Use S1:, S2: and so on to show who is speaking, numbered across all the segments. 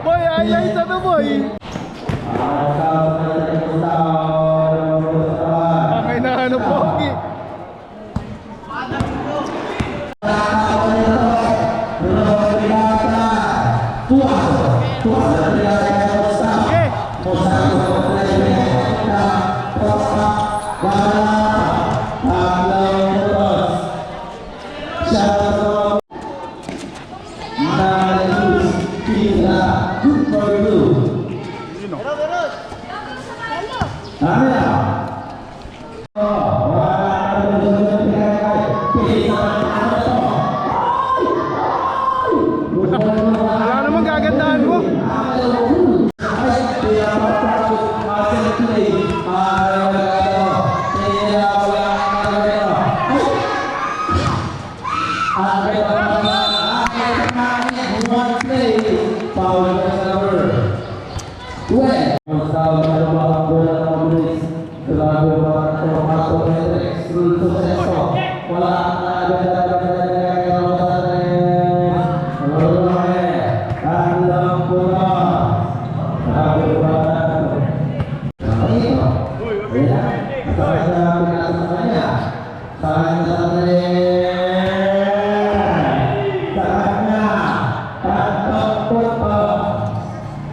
S1: Boy, highlight ano boy? Okay na ano pogi. Wala namang gagandahan mo.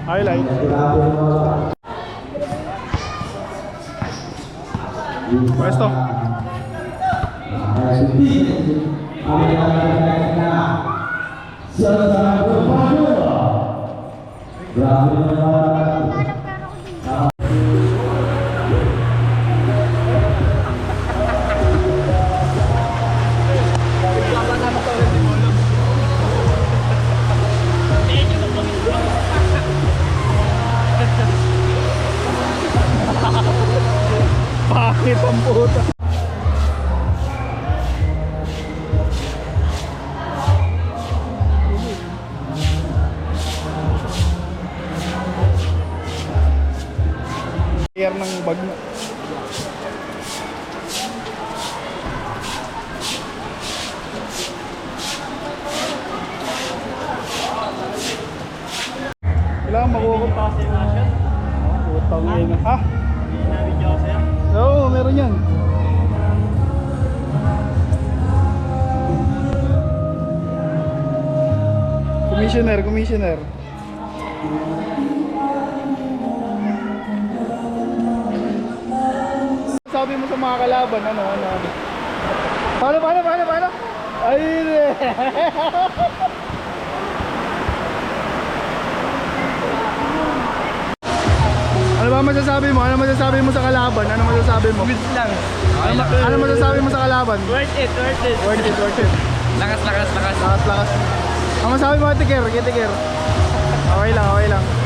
S1: Highlight. Pwesto. Bakit ang puta? Air ng bag na. Kailangan makukot pa sa immersion. Putang ina. Ha? Oo, meron yan. Commissioner. Sabi mo sa mga kalaban, ano? Paano? Ay, Ano masasabi mo sa kalaban? Ano masasabi mo?
S2: Wins lang.
S1: Ano masasabi mo sa kalaban?
S2: Worth it.
S1: Worth it.
S2: Lakas.
S1: Ang masasabi mo, Tikir. Okay lang.